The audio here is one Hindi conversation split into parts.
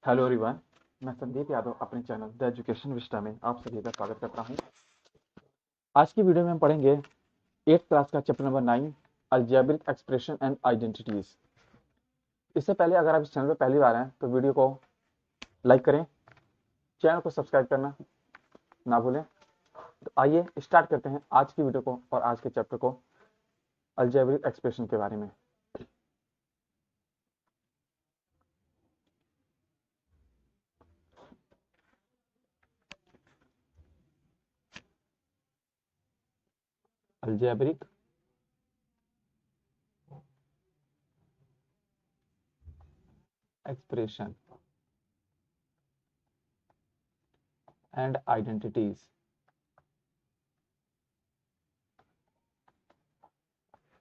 Hello everyone. मैं संदीप यादव अपने चैनल द एजुकेशन विस्टा में आप सभी का स्वागत करता हूं। आज की वीडियो में हम पढ़ेंगे 8th क्लास का chapter number 9 algebraic expression and identities. इससे पहले अगर आप इस चैनल पर पहली बार हैं तो वीडियो को लाइक करें, चैनल को सब्सक्राइब करना ना भूलें। तो आइए स्टार्ट करते हैं आज की वीडियो को और आज के चैप्टर को अलजेब्रिक एक्सप्रेशन के बारे में। Algebraic expression and identities.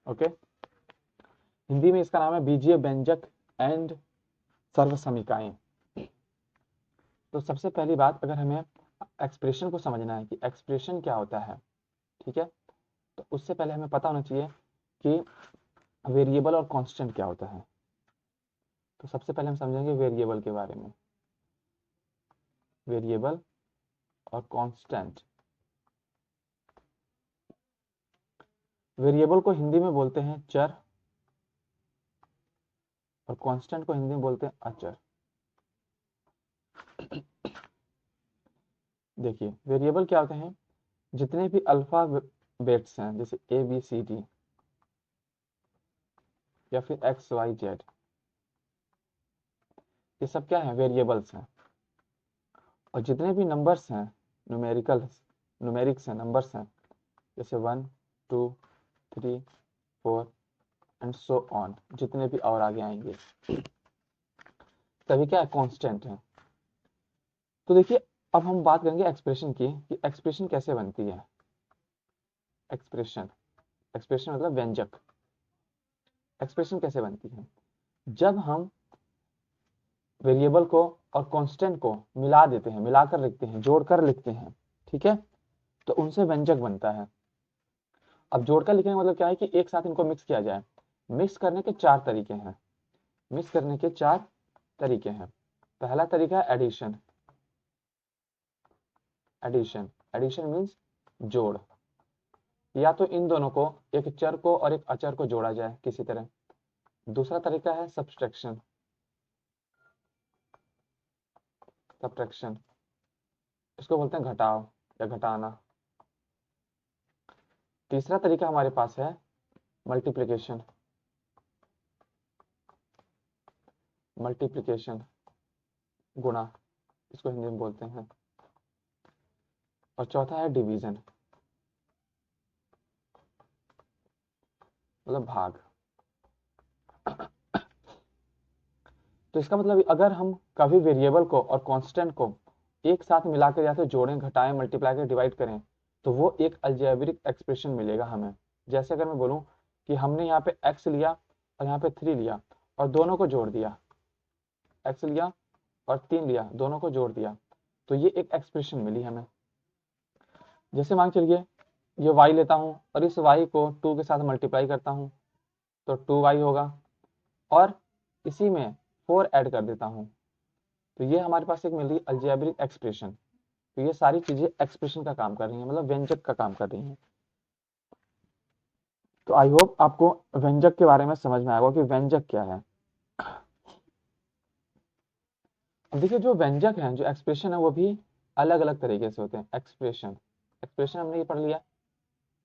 Okay, Hindi में इसका नाम है बीजीय व्यंजक एंड सर्वसमीकाएं। तो सबसे पहली बात, अगर हमें एक्सप्रेशन को समझना है कि एक्सप्रेशन क्या होता है, ठीक है, तो उससे पहले हमें पता होना चाहिए कि वेरिएबल और कांस्टेंट क्या होता है। तो सबसे पहले हम समझेंगे वेरिएबल के बारे में। वेरिएबल और कांस्टेंट। वेरिएबल को हिंदी में बोलते हैं चर और कांस्टेंट को हिंदी में बोलते हैं अचर। देखिए, वेरिएबल क्या होते हैं? जितने भी अल्फाबेट्स हैं, जैसे ए बी सी डी या फिर एक्स वाई जेड, ये सब क्या है? वेरिएबल्स हैं। और जितने भी नंबर्स हैं, न्यूमेरिक्स हैं, नंबर्स हैं, जैसे 1 2 3 4 एंड सो ऑन, जितने भी और आगे आएंगे, सभी क्या है? कांस्टेंट है। तो देखिए, अब हम बात करेंगे एक्सप्रेशन की कि एक्सप्रेशन कैसे बनती है। एक्सप्रेशन एक्सप्रेशन मतलब व्यंजक। एक्सप्रेशन कैसे बनती है? जब हम वेरिएबल को और कांस्टेंट को मिला देते हैं, मिलाकर लिखते हैं, जोड़कर लिखते हैं, ठीक है, तो उनसे व्यंजक बनता है। अब जोड़कर लिखने का मतलब क्या है कि एक साथ इनको मिक्स किया जाए। मिक्स करने के चार तरीके हैं। मिक्स करने के चार तरीके हैं। पहला तरीका है एडिशन। एडिशन एडिशन मीन्स जोड़। या तो इन दोनों को, एक चर को और एक अचर को जोड़ा जाए किसी तरह। दूसरा तरीका है सब्सट्रैक्शन। सब्ट्रैक्शन, इसको बोलते हैं घटाव या घटाना। तीसरा तरीका हमारे पास है मल्टीप्लिकेशन। मल्टीप्लिकेशन, गुणा, इसको हिंदी में बोलते हैं। और चौथा है डिवीजन, मतलब भाग। तो इसका मतलब अगर हम कभी वेरिएबल को और कांस्टेंट को एक साथ मिलाकर या तो जोड़ें, घटाएं, मल्टीप्लाई कर डिवाइड करें, तो वो एक अलजेब्रिक एक्सप्रेशन मिलेगा हमें। जैसे अगर मैं बोलूं कि हमने यहाँ पे x लिया और यहाँ पे 3 लिया और दोनों को जोड़ दिया, x लिया और 3 लिया, दोनों को जोड़ दिया, तो ये एक एक्सप्रेशन मिली हमें। जैसे मान चलिए ये y लेता हूं और इस y को 2 के साथ मल्टीप्लाई करता हूं, तो 2y होगा, और इसी में 4 ऐड कर देता हूं, तो ये हमारे पास एक मिल रही अलजेब्रिक एक्सप्रेशन। तो ये सारी चीजें एक्सप्रेशन का काम कर रही हैं, मतलब व्यंजक का काम कर रही हैं। तो आई होप आपको व्यंजक के बारे में समझ में आएगा कि व्यंजक क्या है। अब देखिए, जो व्यंजक है, जो एक्सप्रेशन है, वो भी अलग अलग तरीके से होते हैं। एक्सप्रेशन एक्सप्रेशन हमने ये पढ़ लिया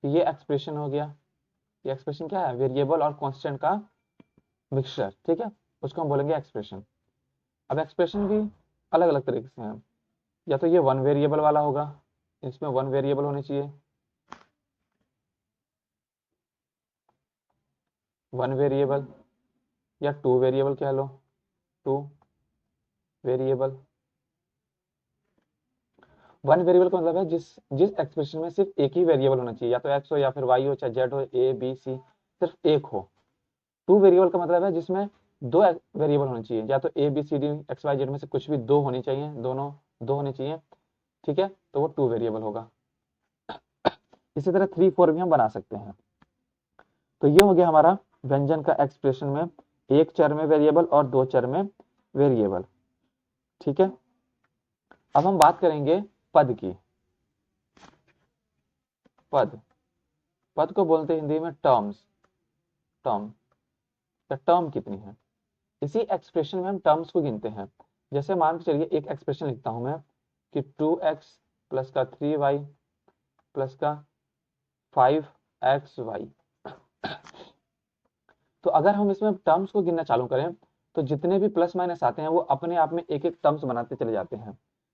कि ये एक्सप्रेशन हो गया। ये एक्सप्रेशन क्या है? वेरिएबल और कांस्टेंट का मिक्सचर, ठीक है, उसको हम बोलेंगे एक्सप्रेशन। अब एक्सप्रेशन भी अलग अलग तरीके से हैं। या तो ये 1 वेरिएबल वाला होगा, इसमें 1 वेरिएबल होने चाहिए। 1 वेरिएबल या 2 वेरिएबल कह लो, 2 वेरिएबल। 1 वेरिएबल का मतलब है जिस जिस एक्सप्रेशन में सिर्फ एक ही वेरिएबल होना चाहिए, या तो एक्स हो या फिर वाई हो, चाहे जेड हो, ए बी सी, सिर्फ एक हो। 2 वेरिएबल का मतलब है जिसमें 2 वेरिएबल होने चाहिए, या तो A B C D X Y Z में से कुछ भी 2 होनी चाहिए, दोनों 2 होने चाहिए, ठीक है, तो वो 2 वेरिएबल होगा। इसी तरह 3 4 भी हम बना सकते हैं। तो ये हो गया हमारा व्यंजन का एक्सप्रेशन में एक चर में वेरिएबल और 2 चर में वेरिएबल, ठीक है, अब हम बात करेंगे पद की। पद, पद को बोलते हैं हिंदी में टर्म्स। टर्म, तो टर्म कितनी है, इसी एक्सप्रेशन में हम टर्म्स को गिनते हैं। जैसे मान के चलिए एक एक्सप्रेशन लिखता हूं मैं कि 2x प्लस का 3y प्लस का 5xy। तो अगर हम इसमें टर्म्स को गिनना चालू करें तो जितने भी प्लस माइनस आते हैं वो अपने आप में एक एक टर्म्स बनाते चले जाते हैं।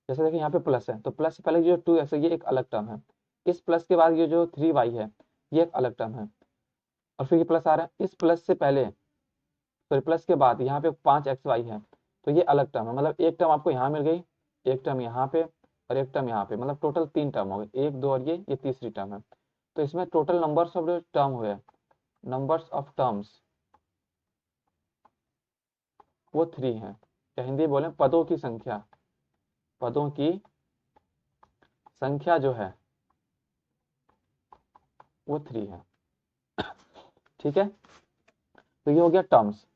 जैसे देखिए यहाँ पे प्लस है, तो प्लस से पहले जो 2x है ये एक अलग टर्म है, इस प्लस के बाद ये जो 3y है ये एक अलग टर्म है, और फिर ये प्लस आ रहा है, इस प्लस से पहले, सॉरी प्लस के बाद यहाँ पे 5xy है, तो ये अलग टर्म है। मतलब एक टर्म आपको यहाँ मिल गई, एक टर्म यहाँ पे और एक टर्म यहाँ पे, मतलब टोटल 3 टर्म हो गए, 1 2 और ये तीसरी टर्म है। तो इसमें टोटल नंबर्स ऑफ जो टर्म हुए, नंबर्स ऑफ टर्म्स, वो 3 है। क्या हिंदी बोले, पदों की संख्या, पदों की संख्या जो है वो 3 है। ठीक है, तो ये हो गया टर्म्स।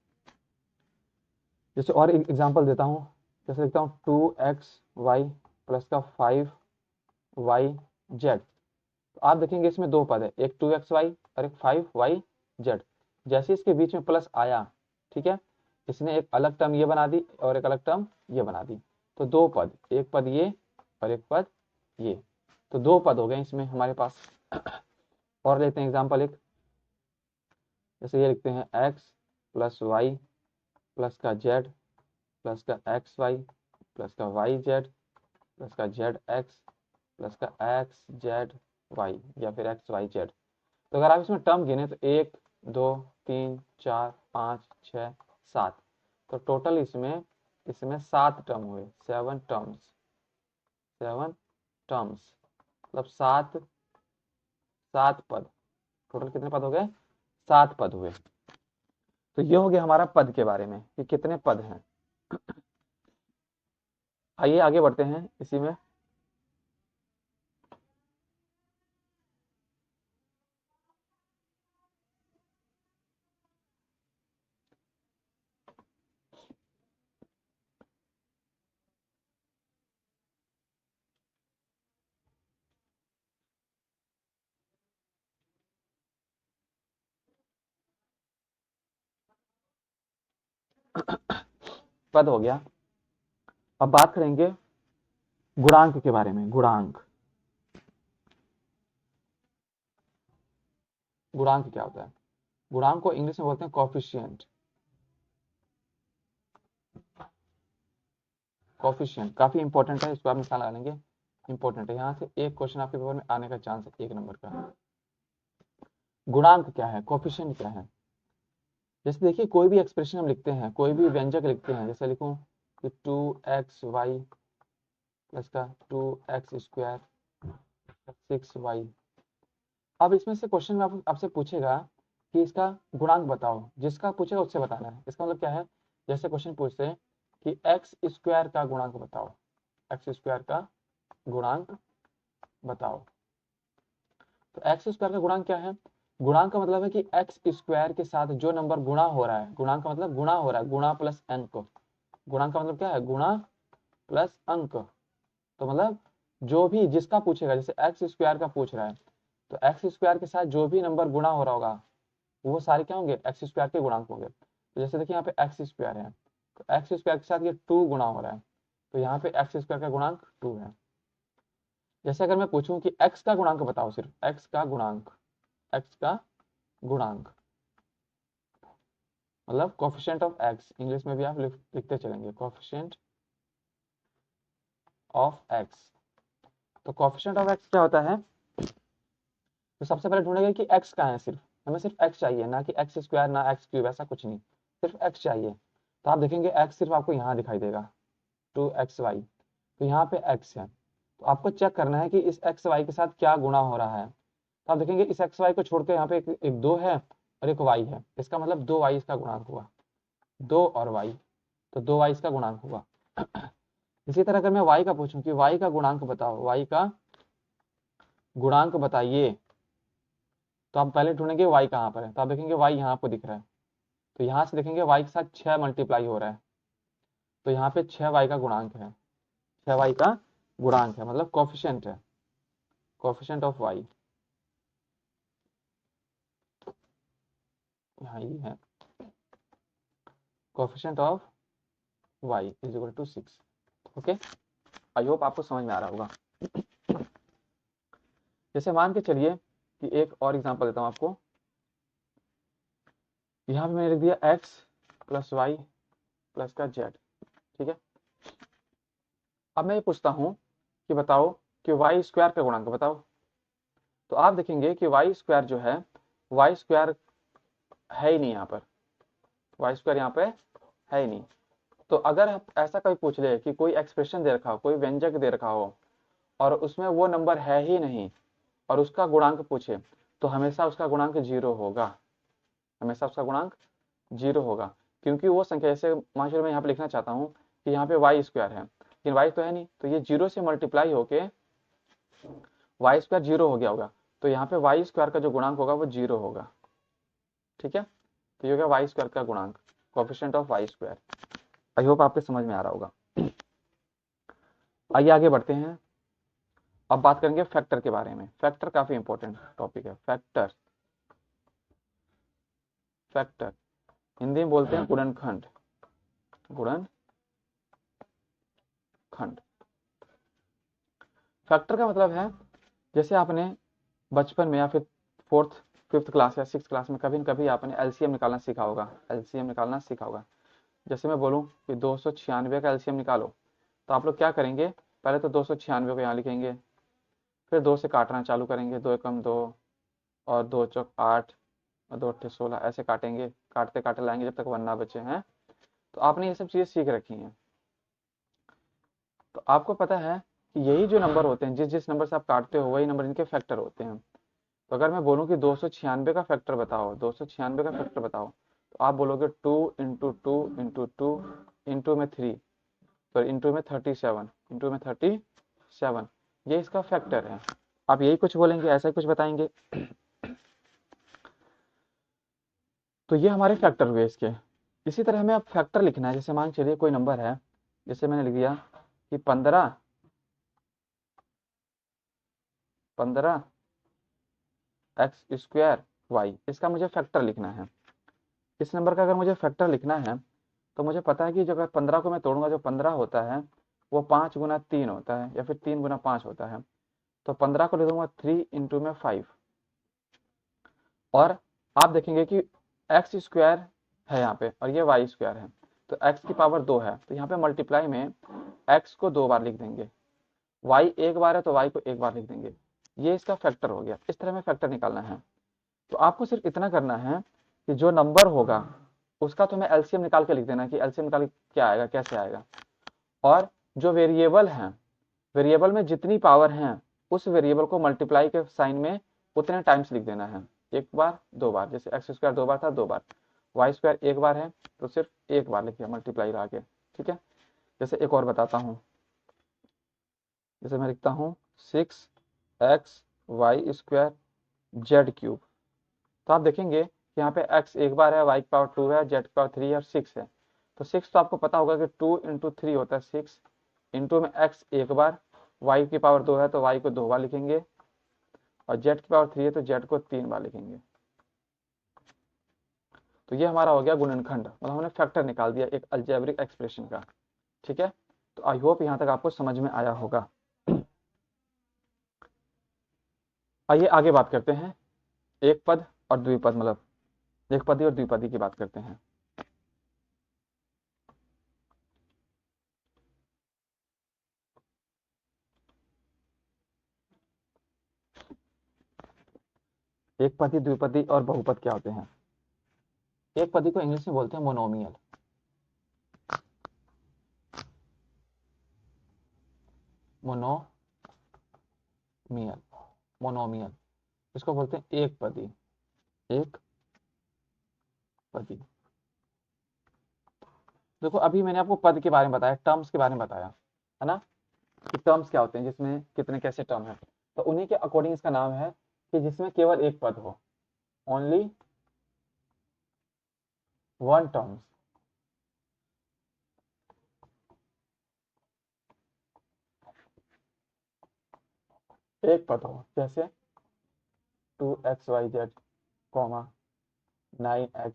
जैसे और एक एग्जांपल देता हूँ, जैसे लिखता हूँ 2xy प्लस का 5yz। तो आप देखेंगे इसमें दो पद है, एक 2xy और एक 5yz। जैसे इसके बीच में प्लस आया, ठीक है, इसने एक अलग टर्म ये बना दी और एक अलग टर्म ये बना दी, तो दो पद, एक पद ये और एक पद ये, तो दो पद हो गए इसमें हमारे पास। और लेते हैं एग्जांपल एक, जैसे ये लिखते हैं x प्लस वाई प्लस का z प्लस का एक्स वाई प्लस का वाई जेड प्लस का जेड एक्स प्लस का एक्स जेड वाई या फिर एक्स वाई जेड। तो अगर आप इसमें टर्म गिने तो 1 2 3 4 5 6 7, तो टोटल इसमें इसमें 7 टर्म हुए, 7 टर्म्स, 7 टर्म्स, मतलब 7 7 पद। टोटल कितने पद हो गए, 7 पद हुए। तो ये हो गया हमारा पद के बारे में कि कितने पद हैं। आइए आगे बढ़ते हैं इसी में। पद हो गया, अब बात करेंगे गुणांक के बारे में। गुणांक, गुणांक क्या होता है, गुणांक को इंग्लिश में बोलते हैं कॉफिशिएंट। कॉफिशिएंट काफी इंपॉर्टेंट है, इसको आप निशान लगा लेंगे, इंपॉर्टेंट है, यहाँ से एक क्वेश्चन आपके पेपर में आने का चांस है 1 नंबर का। गुणांक क्या है, कॉफिशिएंट क्या है। जैसे देखिए कोई भी एक्सप्रेशन हम लिखते हैं, कोई भी व्यंजक लिखते हैं, जैसे लिखूं कि 2xy प्लस का 2x² 6y। अब इसमें से क्वेश्चन में आपसे पूछेगा कि इसका गुणांक बताओ, जिसका पूछेगा उससे बताना है। इसका मतलब क्या है, जैसे क्वेश्चन पूछते हैं कि x² का गुणांक बताओ, x² का गुणांक बताओ, तो x² का गुणांक क्या है। गुणांक का मतलब है कि x² के साथ जो नंबर गुणा हो रहा है, गुणांक का मतलब गुणा हो रहा है, गुणा प्लस अंक। गुणांक का मतलब क्या है, गुणा प्लस अंक। तो मतलब जो भी जिसका पूछेगा, जैसे x² का पूछ रहा है, तो x² के साथ जो भी नंबर गुणा हो रहा होगा वो सारे क्या होंगे, x² के गुणांक होंगे। तो जैसे देखिए यहाँ पे x² है, तो x² के साथ ये 2 गुणा हो रहा है, तो यहाँ पे x² का गुणांक 2 है। जैसे अगर मैं पूछूं कि x का गुणांक बताओ, सिर्फ x का गुणांक, x का गुणांक मतलब कोफिशिएंट ऑफ x, इंग्लिश में भी आप लिखते चलेंगे कोफिशिएंट ऑफ x। तो कोफिशिएंट ऑफ x क्या होता है, तो सबसे पहले ढूंढेंगे कि x कहाँ है, सिर्फ हमें सिर्फ x चाहिए, ना कि x² ना x³ ऐसा कुछ नहीं, सिर्फ x चाहिए। तो आप देखेंगे x सिर्फ आपको यहाँ दिखाई देगा 2xy, तो यहाँ पे x है, तो आपको चेक करना है कि इस xy के साथ क्या गुणा हो रहा है। तो आप देखेंगे इस xy को छोड़कर यहाँ पे एक 2 है और एक y है, इसका मतलब 2y इसका गुणांक हुआ, 2 और y, तो 2y इसका गुणांक हुआ। इसी तरह अगर मैं y का पूछूं कि y का गुणांक बताओ, y का गुणांक बताइए, तो आप पहले ढूंढेंगे y कहाँ पर है, तो आप देखेंगे y यहाँ पर दिख रहा है, तो यहाँ से देखेंगे y के साथ 6 मल्टीप्लाई हो रहा है, तो यहाँ पे 6y का गुणांक है, 6y का गुणांक है, मतलब कोफिशिएंट है, कोफिशिएंट ऑफ y यहाँ ये है, coefficient of y is equal to 6। Okay, I hope आपको समझ में आ रहा होगा। जैसे मान के चलिए कि एक और एग्जांपल देता हूं आपको। यहाँ पे मैंने लिख दिया x प्लस वाई प्लस का z, ठीक है। अब मैं ये पूछता हूँ कि बताओ कि वाई स्क्वायर का गुणांक बताओ। तो आप देखेंगे कि वाई स्क्वायर जो है, वाई स्क्वायर है ही नहीं यहाँ पर, वाई स्क्वायर यहाँ पे है ही नहीं। तो अगर आप ऐसा कोई पूछ ले कि कोई एक्सप्रेशन दे रखा हो, कोई व्यंजक दे रखा हो और उसमें वो नंबर है ही नहीं और उसका गुणांक पूछे, तो हमेशा उसका गुणांक 0 होगा, हमेशा उसका गुणांक 0 होगा। क्योंकि वो संख्या, जैसे मान लीजिए मैं यहाँ पे लिखना चाहता हूँ कि यहाँ पे वाई स्क्वायर है, लेकिन वाई तो है नहीं, तो ये 0 से मल्टीप्लाई होके वाई स्क्वायर 0 हो गया होगा। तो यहाँ पे वाई स्क्वायर का जो गुणांक होगा वो 0 होगा, ठीक है। तो ये हो गया वाई स्क्वायर का गुणांक, coefficient of y square. I hope आपके समझ में आ रहा होगा। आइए आगे बढ़ते हैं। अब बात करेंगे फैक्टर के बारे में। फैक्टर काफी इंपॉर्टेंट टॉपिक है। फैक्टर, फैक्टर हिंदी में बोलते हैं गुणनखंड, गुणनखंड। फैक्टर का मतलब है, जैसे आपने बचपन में या फिर फोर्थ फिफ्थ क्लास या सिक्स क्लास में कभी न कभी आपने एलसीएम निकालना सीखा होगा, एलसीएम निकालना सीखा होगा। जैसे मैं बोलूं कि 296 का एलसीएम निकालो, तो आप लोग क्या करेंगे, पहले तो 296 को यहाँ लिखेंगे, फिर 2 से काटना चालू करेंगे, 2 एकम 2 और 2 चौक 8 और 2 अट्ठे 16, ऐसे काटेंगे, काटते काटते लाएंगे जब तक 1 ना बचे हैं। तो आपने ये सब चीज़ें सीख रखी हैं। तो आपको पता है कि यही जो नंबर होते हैं, जिस जिस नंबर से आप काटते हो वही नंबर इनके फैक्टर होते हैं। तो अगर मैं बोलूँ कि 296 का फैक्टर बताओ, 296 का फैक्टर बताओ, तो आप बोलोगे 2 into two into two into में 3, सॉरी इंटू में 37, इंटू में 37, ये इसका फैक्टर है। आप यही कुछ बोलेंगे, ऐसा ही कुछ बताएंगे। तो ये हमारे फैक्टर हुए इसके। इसी तरह हमें अब फैक्टर लिखना है। जैसे मान चलिए कोई नंबर है, जैसे मैंने लिख दिया कि 15 एक्स स्क्वायर वाई, इसका मुझे फैक्टर लिखना है। इस नंबर का अगर मुझे फैक्टर लिखना है तो मुझे पता है कि जो अगर 15 को मैं तोड़ूंगा, जो 15 होता है वो 5 गुना 3 होता है या फिर 3 गुना 5 होता है। तो 15 को ले दूंगा 3 इंटू में 5, और आप देखेंगे कि एक्स स्क्वायर है यहाँ पे और ये वाई स्क्वायर है, तो एक्स की पावर 2 है, तो यहाँ पे मल्टीप्लाई में एक्स को 2 बार लिख देंगे, वाई एक बार है तो वाई को एक बार लिख देंगे। ये इसका फैक्टर हो गया। इस तरह में फैक्टर निकालना है। तो आपको सिर्फ इतना करना है कि जो नंबर होगा उसका तुम्हें एलसीएम निकाल के लिख देना कि एलसीएम निकाल के क्या आएगा, कैसे आएगा। और जो वेरिएबल हैं, वेरिएबल में जितनी पावर हैं उस वेरिएबल को मल्टीप्लाई के साइन में उतने टाइम्स लिख देना है, एक बार 2 बार। जैसे एक्स स्क्वायर 2 बार था, 2 बार, वाई स्क्वायर एक बार है तो सिर्फ एक बार लिखिए मल्टीप्लाई रहा के, ठीक है। जैसे एक और बताता हूँ, जैसे मैं लिखता हूँ 6x(y)² z³। तो आप देखेंगे कि यहाँ पे x एक बार है, y की पावर 2 है, z की पावर 3 है और 6 है। तो 6 तो आपको पता होगा कि 2 इंटू 3 होता है 6, इंटू में x एक बार, y की पावर 2 है तो y को 2 बार लिखेंगे, और z की पावर 3 है तो z को 3 बार लिखेंगे। तो ये हमारा हो गया गुणनखंड, मतलब हमने फैक्टर निकाल दिया एक अलजेब्रिक एक्सप्रेशन का, ठीक है। तो आई होप यहाँ तक आपको समझ में आया होगा। आइए आगे बात करते हैं एक पद और द्विपद, मतलब एक पदी और द्विपदी की बात करते हैं। एक पदी, द्विपदी और बहुपद क्या होते हैं। एक पदी को इंग्लिश में बोलते हैं मोनोमियल, मोनोमियल, मोनोमियल, इसको बोलते हैं एक पदी, एक पदी। देखो अभी मैंने आपको पद के बारे में बताया, टर्म्स के बारे में बताया, है ना, कि टर्म्स क्या होते हैं, जिसमें कितने कैसे टर्म है। तो उन्हीं के अकॉर्डिंग इसका नाम है कि जिसमें केवल एक पद हो, ओनली वन टर्म्स, एक पद हो, जैसे 2xyz, कॉमा 9x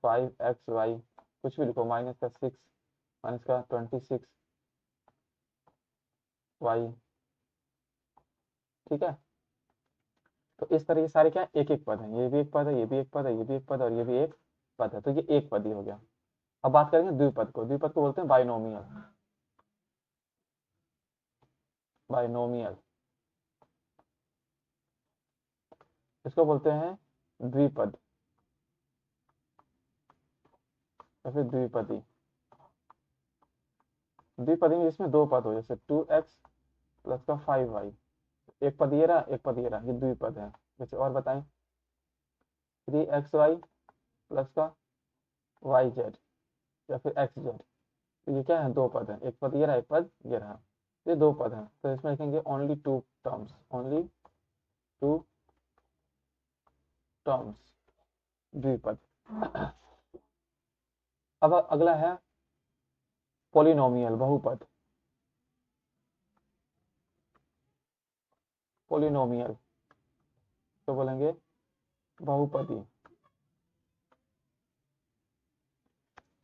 5xy, कुछ भी लिखो, माइनस का 6, माइनस का 26y, ठीक है। तो इस तरह ये सारे क्या एक एक पद हैं, ये भी एक पद है, ये भी एक पद है, ये भी एक पद है, और ये भी एक पद है, तो ये एक पद ही हो गया। अब बात करेंगे द्विपद को। द्विपद को बोलते हैं बाइनोमियल। बाइनोमियल, इसको बोलते हैं द्विपद या फिर द्विपदी। द्विपदी में जिसमें दो पद हो, जैसे 2x प्लस का 5y, एक पद ये रहा, एक पद ये रहा, ये द्विपद है। जैसे और बताएं, 3xy प्लस का yz या फिर xz, तो ये क्या है, दो पद है, एक पद ये रहा, एक पद ये रहा, ये दो पद है, तो इसमें लिखेंगे only two terms, only two terms, द्विपद। अब अगला है पोलिनोमियल, बहुपद। पोलिनोमियल तो बोलेंगे बहुपदी।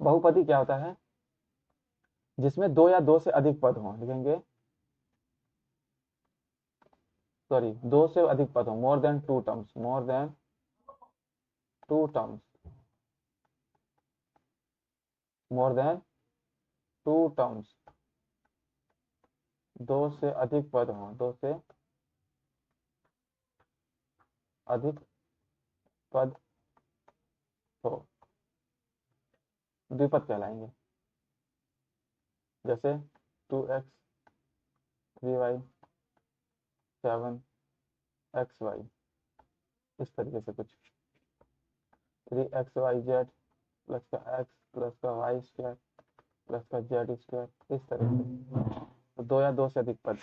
बहुपदी क्या होता है, जिसमें दो या दो से अधिक पद हों, लिखेंगे, सॉरी, दो से अधिक पद हो, more than two terms, more than two terms, more than two terms, दो से अधिक पद हो, दो से अधिक पद हो, द्विपद कहलाएंगे। जैसे 2x 3y 7xy, इस तरीके से कुछ, 3xyz प्लस का x प्लस का y स्क्वायर प्लस का z स्क्वायर, इस तरह से, तो दो या दो से अधिक पद।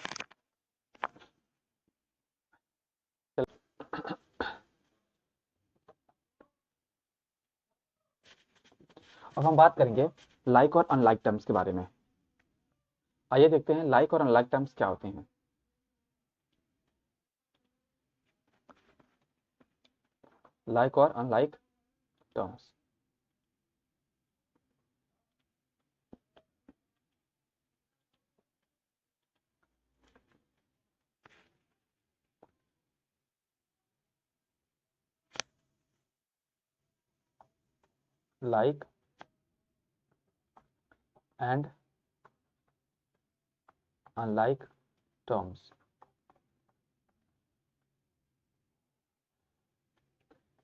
अब हम बात करेंगे लाइक और अनलाइक टर्म्स के बारे में। आइए देखते हैं लाइक और अनलाइक टर्म्स क्या होते हैं। लाइक और unlike terms, like and unlike terms.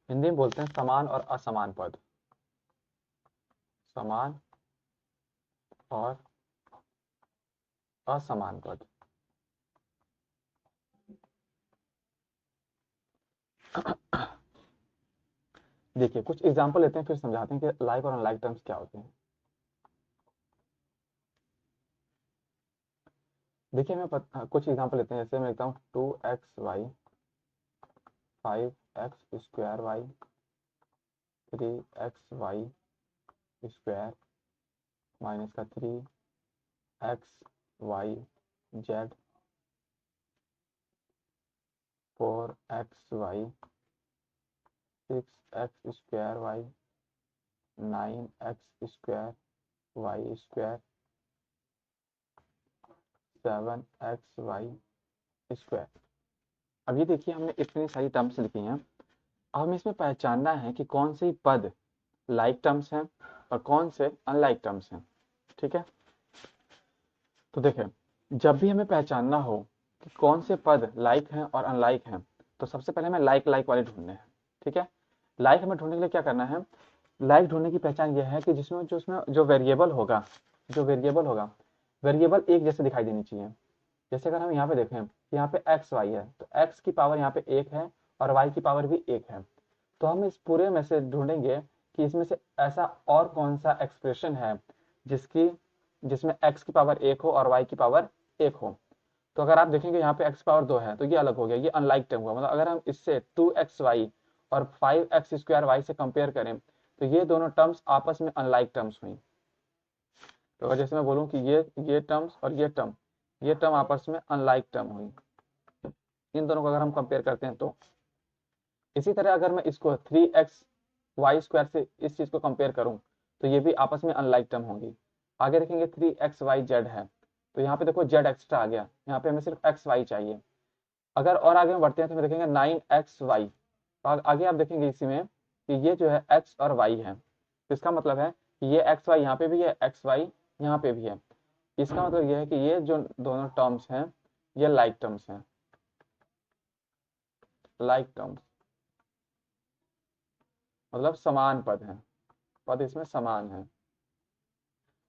Hindi में बोलते हैं समान और असमान पद, समान और असमान पद। देखिए कुछ एग्जांपल लेते हैं, फिर समझाते हैं कि लाइक और अनलाइक टर्म्स क्या होते हैं। देखिए कुछ एग्जांपल लेते हैं, जैसे मैं लिखता हूँ 2xy 5x square y 3xy square minus का 3xyz 4xy 6x square y 9x square y square 7xy square. अब ये देखिए हमने इतनी सारी टर्म्स लिखी हैं, अब हमें इसमें पहचानना है कि कौन से पद लाइक टर्म्स हैं और कौन से अनलाइक टर्म्स हैं, ठीक है। तो देखें, जब भी हमें पहचानना हो कि कौन से पद लाइक हैं और अनलाइक हैं, तो सबसे पहले हमें लाइक लाइक वाले ढूंढने हैं, ठीक है। लाइक हमें ढूंढने के लिए क्या करना है, लाइक ढूंढने की पहचान यह है कि उसमें जो वेरिएबल होगा, जो वेरिएबल होगा, वेरिएबल एक जैसे दिखाई देनी चाहिए। जैसे अगर हम यहाँ पे देखें, यहाँ पे एक्स वाई है, तो एक्स की पावर यहाँ पे एक है और वाई की पावर भी एक है, तो हम इस पूरे में से ढूंढेंगे कि इसमें से ऐसा और कौन सा एक्सप्रेशन है जिसकी जिसमें एक्स की पावर एक हो और वाई की पावर एक हो। तो अगर आप देखेंगे यहाँ पे एक्स पावर दो है, तो ये अलग हो गया, ये अनलाइक टर्म हुआ। मतलब अगर हम इससे 2xy और 5x स्क्वायर वाई से कंपेयर करें, तो ये दोनों टर्म्स आपस में अनलाइक टर्म्स हुई। तो अगर जैसे मैं बोलूँ कि ये टर्म्स और ये टर्म आपस में अनलाइक टर्म हुई, इन दोनों को अगर हम कंपेयर करते हैं तो इसी तरह अगर मैं इसको 3xy² से इस चीज को कंपेयर करूं तो ये भी आपस में अनलाइक टर्म होंगी। आगे देखेंगे 3xyz है, तो यहाँ पे देखो z एक्स्ट्रा आ गया, यहाँ पे हमें सिर्फ xy चाहिए। अगर और आगे में बढ़ते हैं तो हमें देखेंगे 9xy, तो आगे आप देखेंगे इसी में कि ये जो है x और y है, तो इसका मतलब है कि ये xy यहाँ पे भी है, xy यहाँ पे भी है। इसका मतलब ये है कि ये जो दोनों टर्म्स हैं ये लाइक टर्म्स हैं, लाइक टर्म्स मतलब समान पद हैं, पद इसमें समान है,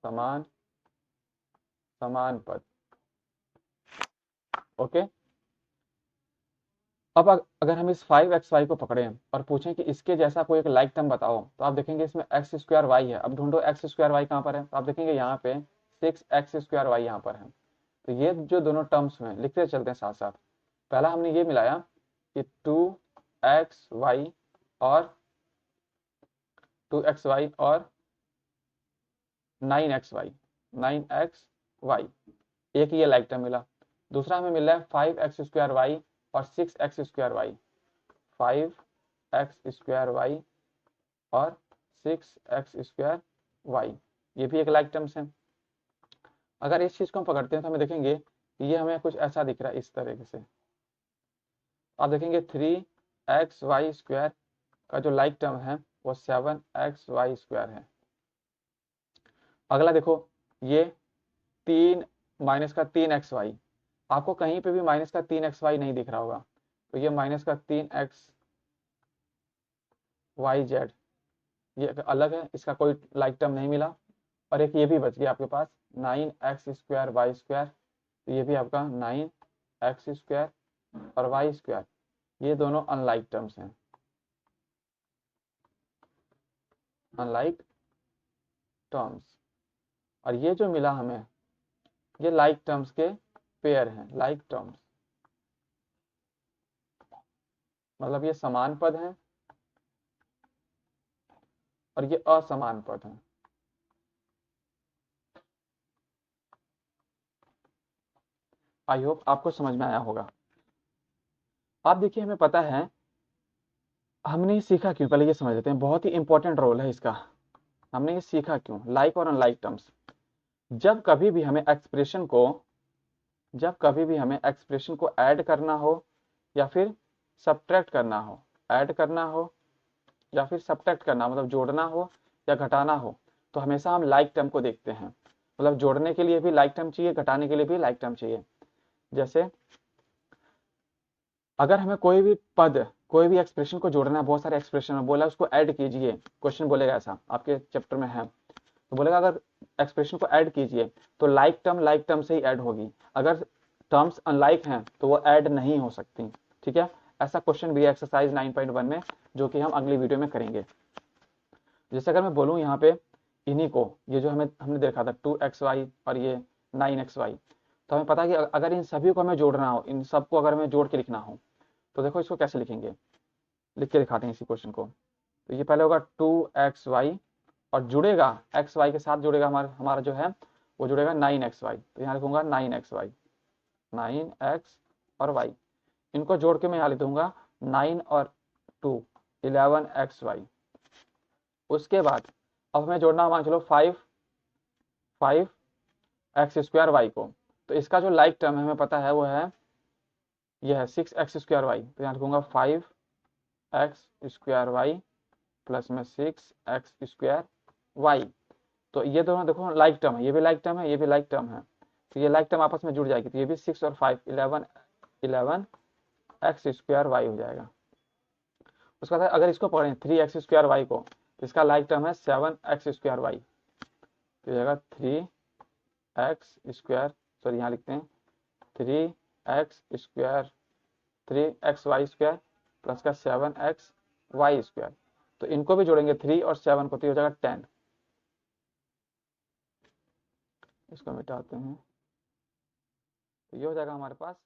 समान समान पद। ओके, अब अगर हम इस 5xy को पकड़ें और पूछें कि इसके जैसा कोई एक लाइक टर्म बताओ, तो आप देखेंगे इसमें x² है। अब ढूंढो x² कहाँ पर है, तो आप देखेंगे यहाँ पे 6x² यहाँ पर है। तो ये जो दोनों टर्म्स में लिखते चलते हैं साथ साथ। पहला हमने ये मिलाया कि 2xy और 2xy और 9xy, 9xy, एक ये लाइक टर्म मिला। दूसरा हमें मिला है 5x² और 6x², 5x² और 6x², ये भी एक लाइक टर्म्स है। अगर इस चीज को हम पकड़ते हैं तो हमें देखेंगे कि ये हमें कुछ ऐसा दिख रहा है इस तरीके से। आप देखेंगे 3xy² का जो लाइक टर्म है वो 7xy² है। अगला देखो ये 3-3xy, आपको कहीं पे भी -3xy नहीं दिख रहा होगा, तो ये -3xyz ये अलग है, इसका कोई लाइक टर्म नहीं मिला। और एक ये भी बच गया आपके पास 9x²y², तो ये भी आपका 9x² और y², ये दोनों अनलाइक टर्म्स हैं, अनलाइक टर्म्स। और ये जो मिला हमें ये लाइक टर्म्स के पेयर हैं, लाइक टर्म्स मतलब ये समान पद हैं और ये असमान पद हैं। आई होप आपको समझ में आया होगा। आप देखिए हमें पता है हमने ये सीखा क्यों, पहले ये समझ लेते हैं, बहुत ही इंपॉर्टेंट रोल है इसका। हमने ये सीखा क्यों, लाइक और अनलाइक टर्म्स। जब कभी भी हमें एक्सप्रेशन को ऐड करना हो या फिर सब्ट्रैक्ट करना हो, ऐड करना हो या फिर सब्ट्रैक्ट करना मतलब जोड़ना हो या घटाना हो, तो हमेशा हम लाइक टर्म को देखते हैं। मतलब जोड़ने के लिए भी लाइक टर्म चाहिए, घटाने के लिए भी लाइक टर्म चाहिए। जैसे अगर हमें कोई भी पद, कोई भी एक्सप्रेशन को जोड़ना है, बहुत सारे एक्सप्रेशन में बोला उसको ऐड कीजिए, क्वेश्चन बोलेगा ऐसा, आपके चैप्टर में है, तो बोलेगा अगर एक्सप्रेशन को ऐड कीजिए तो लाइक टर्म से ही ऐड होगी, अगर टर्म्स अनलाइक हैं तो वो ऐड नहीं हो सकती। ठीक है, ऐसा क्वेश्चन भी है एक्सरसाइज 9.1 में, जो कि हम अगली वीडियो में करेंगे। जैसे अगर मैं बोलूँ यहाँ पे इन्हीं को, ये जो हमने देखा था 2xy और ये 9xy, तो हमें पता है कि अगर इन सभी को हमें जोड़ना हो, इन सबको अगर हमें जोड़ के लिखना हो, तो देखो इसको कैसे लिखेंगे, लिख के दिखाते हैं इसी क्वेश्चन को। तो ये पहले होगा 2xy और जुड़ेगा xy के साथ जुड़ेगा हमारा जो है वो जुड़ेगा 9xy, तो यहाँ लिखूंगा 9xy, 9x और y, इनको जोड़ के मैं यहाँ लिख दूंगा 9 और 2 11xy। उसके बाद अब हमें जोड़ना मान चलो 5x² को, तो इसका जो लाइक टर्म है हमें पता है वो है यह है 6x²y, तो यहाँ लिखूंगा 5x² प्लस में 6x²y। तो ये दोनों देखो लाइक टर्म है, ये भी लाइक टर्म है, ये भी लाइक टर्म है, तो ये लाइक टर्म आपस में जुड़ जाएगी, तो ये भी 6 और 5 11x²y हो जाएगा। उसके बाद अगर इसको पढ़ें 3x² को, तो इसका लाइक टर्म है 7x²y, तो जाएगा 3x², सॉरी यहाँ लिखते हैं 3xy² प्लस का 7xy², तो इनको भी जोड़ेंगे 3 और 7 को, तो हो जाएगा 10। इसको मिटाते हैं, तो ये हो जाएगा हमारे पास